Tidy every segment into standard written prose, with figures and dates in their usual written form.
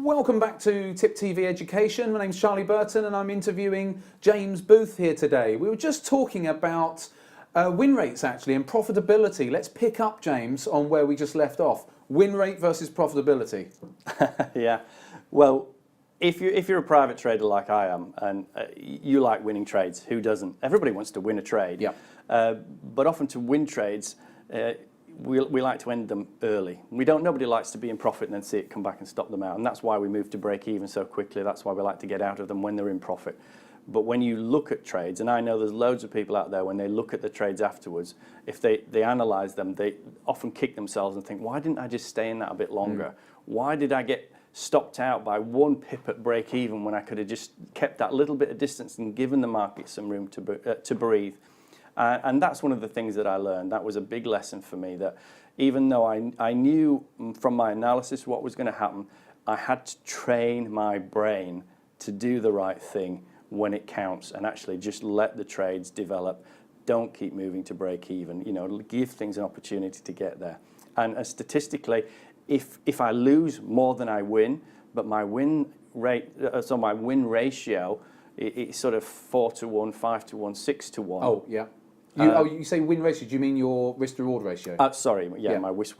Welcome back to Tip TV Education. My name's Charlie Burton and I'm interviewing James Booth here today. We were just talking about win rates actually and profitability. Let's pick up, James, on where we just left off. Win rate versus profitability. Yeah, well, if you're a private trader like I am and you like winning trades, who doesn't? Everybody wants to win a trade. Yeah. But often to win trades, we like to end them early. Nobody likes to be in profit and then see it come back and stop them out. And that's why we move to break even so quickly. That's why we like to get out of them when they're in profit. But when you look at trades, and I know there's loads of people out there, when they look at the trades afterwards, if they analyze them, they often kick themselves and think, why didn't I just stay in that a bit longer? Why did I get stopped out by 1 pip at break even when I could have just kept that little bit of distance and given the market some room to breathe? And that's one of the things that I learned. That was a big lesson for me, that even though I knew from my analysis what was going to happen, I had to train my brain to do the right thing when it counts and actually just let the trades develop. Don't keep moving to break even. You know, give things an opportunity to get there. And statistically, if I lose more than I win, but my win rate, so my win ratio, it's sort of 4 to 1, 5 to 1, 6 to 1. Oh, yeah. You say win ratio, do you mean your risk-to-reward ratio? Sorry, yeah, my risk,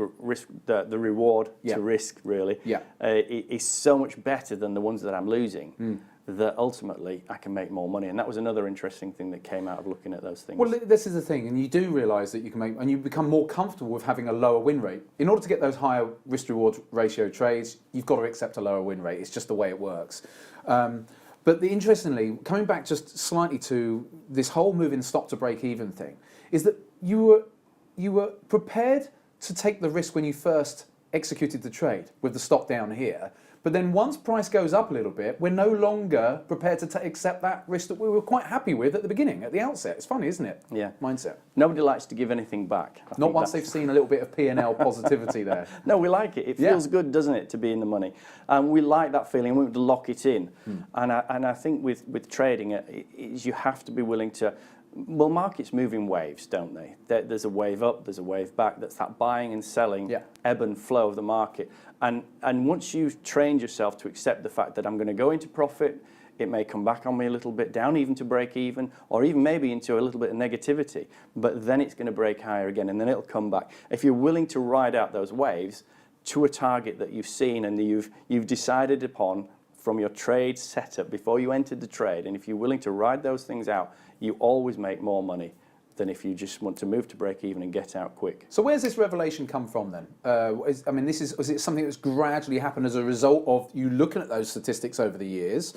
the reward to risk, really, is so much better than the ones that I'm losing, that ultimately I can make more money. And that was another interesting thing that came out of looking at those things. Well, this is the thing, and you do realise that you can make, and you become more comfortable with having a lower win rate. In order to get those higher risk-to-reward ratio trades, you've got to accept a lower win rate. It's just the way it works. But interestingly, coming back just slightly to this whole moving stop to break even thing, is that you were prepared to take the risk when you first executed the trade with the stop down here. But then once price goes up a little bit, we're no longer prepared to accept that risk that we were quite happy with at the beginning, at the outset. It's funny, isn't it? Yeah. Mindset. Nobody likes to give anything back. Not once they've seen a little bit of P&L positivity there. No, we like it. It feels good, doesn't it, to be in the money? We like that feeling. We want to lock it in. And I think with trading, you have to be willing to. Well, markets move in waves, don't they? There's a wave up, there's a wave back. That's that buying and selling, ebb and flow of the market. And once you've trained yourself to accept the fact that I'm going to go into profit, it may come back on me a little bit, down even to break even, or even maybe into a little bit of negativity, but then it's going to break higher again, and then it'll come back. If you're willing to ride out those waves to a target that you've seen and you've decided upon from your trade setup before you entered the trade, and if you're willing to ride those things out, you always make more money than if you just want to move to break even and get out quick. So where's this revelation come from then? Was it something that's gradually happened as a result of you looking at those statistics over the years?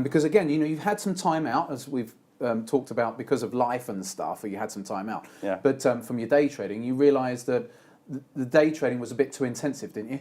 Because again, you know, you've had some time out, as we've talked about, because of life and stuff, or you had some time out. Yeah. But from your day trading, you realised that the day trading was a bit too intensive, didn't you?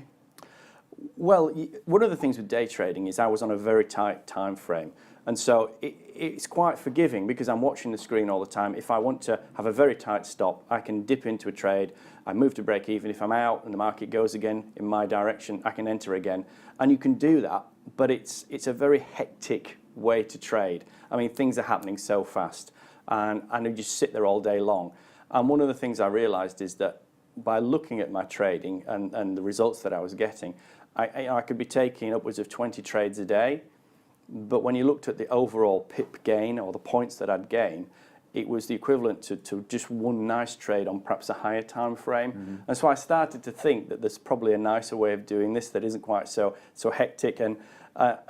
Well, one of the things with day trading is I was on a very tight time frame. And so it's quite forgiving because I'm watching the screen all the time. If I want to have a very tight stop, I can dip into a trade, I move to break even. If I'm out and the market goes again in my direction, I can enter again. And you can do that, but it's a very hectic way to trade. I mean, things are happening so fast, and you just sit there all day long. And one of the things I realized is that by looking at my trading and the results that I was getting, I could be taking upwards of 20 trades a day. But when you looked at the overall pip gain or the points that I'd gain, it was the equivalent to just one nice trade on perhaps a higher time frame. And so I started to think that there's probably a nicer way of doing this that isn't quite so hectic. And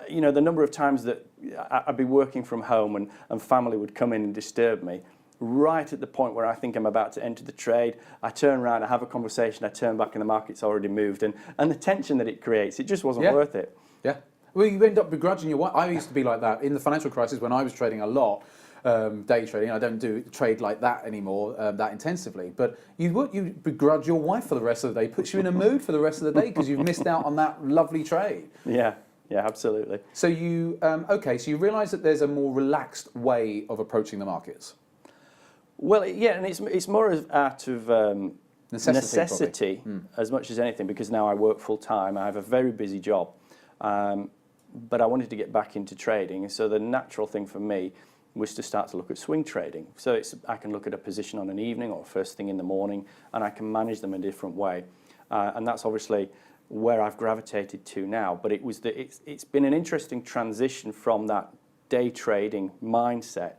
you know, the number of times that I'd be working from home and family would come in and disturb me, right at the point where I think I'm about to enter the trade, I turn around, I have a conversation, I turn back and the market's already moved. And the tension that it creates, it just wasn't worth it. Yeah. Well, you end up begrudging your wife. I used to be like that in the financial crisis when I was trading a lot, day trading. I don't trade like that anymore, that intensively. But you begrudge your wife for the rest of the day, puts you in a mood for the rest of the day because you've missed out on that lovely trade. Yeah, absolutely. So you, so you realise that there's a more relaxed way of approaching the markets. Well, yeah, and it's more out of necessity as much as anything, because now I work full time. I have a very busy job. But I wanted to get back into trading, so the natural thing for me was to start to look at swing trading. So I can look at a position on an evening or first thing in the morning, and I can manage them in a different way. And that's obviously where I've gravitated to now. But it's been an interesting transition from that day trading mindset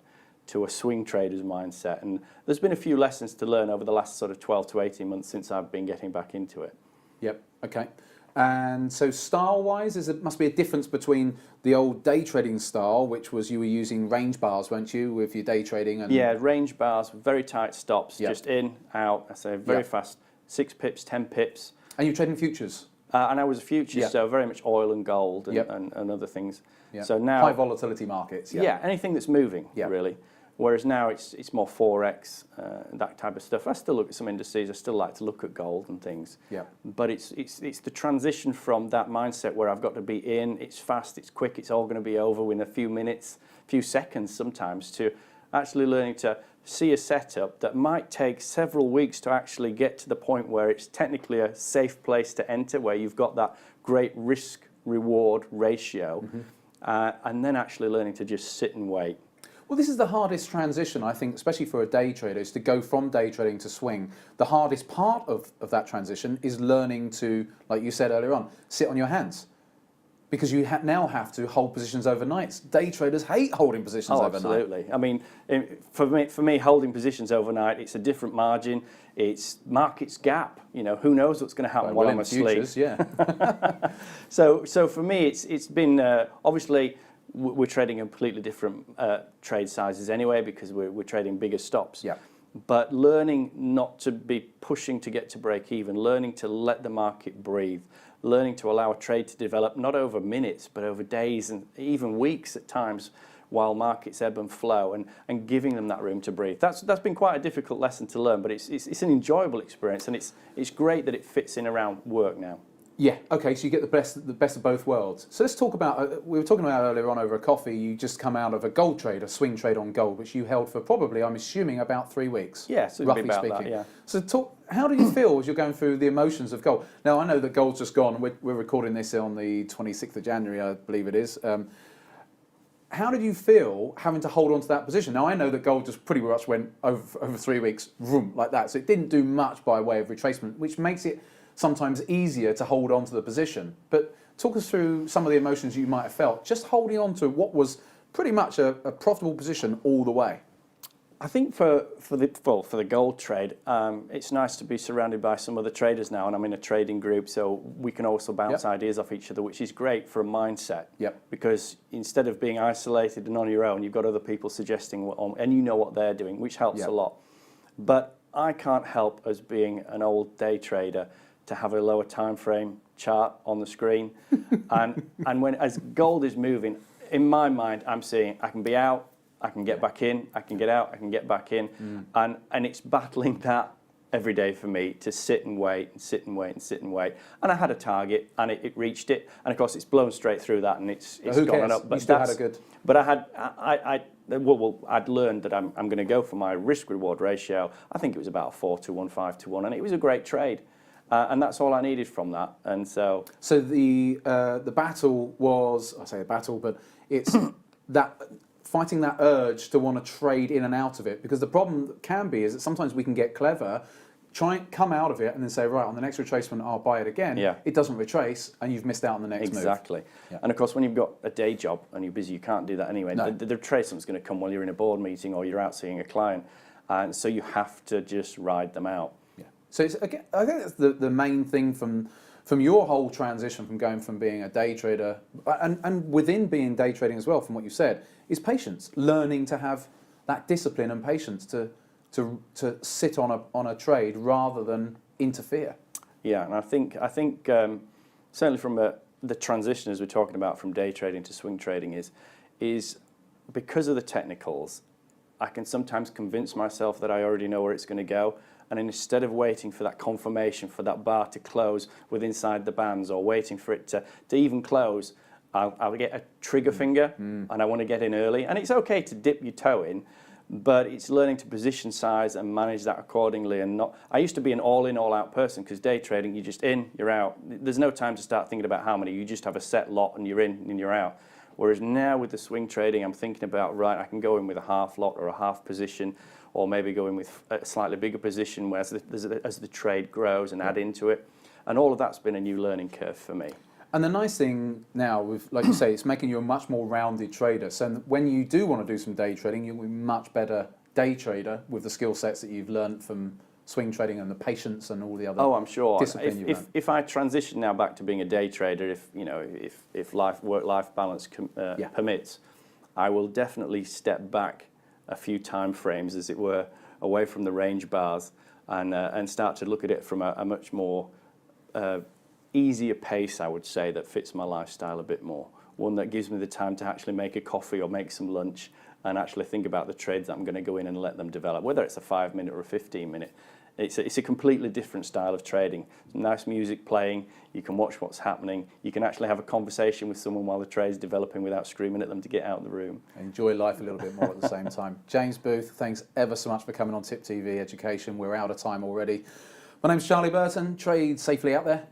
to a swing trader's mindset. And there's been a few lessons to learn over the last sort of 12 to 18 months since I've been getting back into it. Yep. Okay. And so style-wise, must be a difference between the old day trading style, which was you were using range bars, weren't you, with your day trading? And yeah, range bars, very tight stops, Yep. just in, out. I say very Yep. fast, 6 pips, 10 pips. And you're trading futures. And I was a futures, Yep. so very much oil and gold and, Yep. and other things. Yep. So now, high volatility markets. yeah, anything that's moving, Yep. really. Whereas now it's more Forex, that type of stuff. I still look at some indices. I still like to look at gold and things. Yeah. But it's the transition from that mindset where I've got to be in, it's fast, it's quick, it's all going to be over within a few minutes, few seconds sometimes, to actually learning to see a setup that might take several weeks to actually get to the point where it's technically a safe place to enter, where you've got that great risk-reward ratio, and then actually learning to just sit and wait. Well, this is the hardest transition, I think, especially for a day trader, is to go from day trading to swing. The hardest part of that transition is learning to, like you said earlier on, sit on your hands. Because you now have to hold positions overnight. Day traders hate holding positions overnight. Absolutely. I mean, for me, holding positions overnight, it's a different margin. It's market's gap. You know, who knows what's going to happen while I'm asleep. Futures, yeah. So for me, it's been obviously we're trading in completely different trade sizes anyway, because we're trading bigger stops. Yeah. But learning not to be pushing to get to break even, learning to let the market breathe, learning to allow a trade to develop not over minutes but over days and even weeks at times, while markets ebb and flow, and giving them that room to breathe. That's been quite a difficult lesson to learn, but it's an enjoyable experience, and it's great that it fits in around work now. Yeah, okay, so you get the best of both worlds. So let's talk about, we were talking about earlier on over a coffee, you just come out of a gold trade, a swing trade on gold, which you held for probably, I'm assuming, about 3 weeks. Yeah, so roughly about speaking. that, yeah. So how do you feel as you're going through the emotions of gold? Now, I know that gold's just gone, we're recording this on the 26th of January, I believe it is. How did you feel having to hold on to that position? Now, I know that gold just pretty much went over 3 weeks, vroom, like that, so it didn't do much by way of retracement, which makes it sometimes easier to hold on to the position. But talk us through some of the emotions you might have felt just holding on to what was pretty much a profitable position all the way. I think for the gold trade, it's nice to be surrounded by some other traders now, and I'm in a trading group, so we can also bounce ideas off each other, which is great for a mindset. Yep. Because instead of being isolated and on your own, you've got other people suggesting and you know what they're doing, which helps a lot. But I can't help, as being an old day trader, to have a lower time frame chart on the screen, and when as gold is moving, in my mind, I'm seeing I can be out, I can get back in, I can get out, I can get back in, and it's battling that every day for me to sit and wait and sit and wait and sit and wait. And I had a target, and it reached it, and of course it's blown straight through that, and it's Who gone cares? up. But you still had a good. But I'd learned that I'm going to go for my risk reward ratio. I think it was about 4 to 1, 5 to 1, and it was a great trade. And that's all I needed from that. And so the battle was, I say a battle, but it's that fighting that urge to want to trade in and out of it, because the problem can be is that sometimes we can get clever, try and come out of it, and then say, right, on the next retracement, I'll buy it again. Yeah. It doesn't retrace, and you've missed out on the next move. Exactly. Yeah. And of course, when you've got a day job and you're busy, you can't do that anyway. No. The retracement's going to come while you're in a board meeting or you're out seeing a client, and so you have to just ride them out. So again, I think that's the main thing from your whole transition from going from being a day trader and within being day trading as well, from what you said, is patience. Learning to have that discipline and patience to sit on a trade rather than interfere. Yeah, and I think certainly from the transition, as we're talking about, from day trading to swing trading, is because of the technicals, I can sometimes convince myself that I already know where it's going to go. And instead of waiting for that confirmation for that bar to close with inside the bands, or waiting for it to even close, I'll get a trigger finger, and I want to get in early. And it's okay to dip your toe in, but it's learning to position size and manage that accordingly. And not, I used to be an all-in, all-out person, because day trading, you're just in, you're out. There's no time to start thinking about how many. You just have a set lot, and you're in and you're out. Whereas now with the swing trading, I'm thinking about, right, I can go in with a half lot or a half position, or maybe go in with a slightly bigger position as the trade grows and add into it. And all of that's been a new learning curve for me. And the nice thing now, with, like you say, it's making you a much more rounded trader. So when you do want to do some day trading, you'll be a much better day trader with the skill sets that you've learned from swing trading and the patience and all the other. Oh, I'm sure. Discipline you've learned. If I transition now back to being a day trader, if work-life balance permits, I will definitely step back a few time frames, as it were, away from the range bars and start to look at it from a much more easier pace, I would say, that fits my lifestyle a bit more. One that gives me the time to actually make a coffee or make some lunch and actually think about the trades that I'm going to go in and let them develop, whether it's a 5-minute or a 15-minute. It's a completely different style of trading. Nice music playing, you can watch what's happening, you can actually have a conversation with someone while the trade's developing without screaming at them to get out of the room. Enjoy life a little bit more at the same time. James Booth, thanks ever so much for coming on Tip TV Education. We're out of time already. My name's Charlie Burton. Trade safely out there.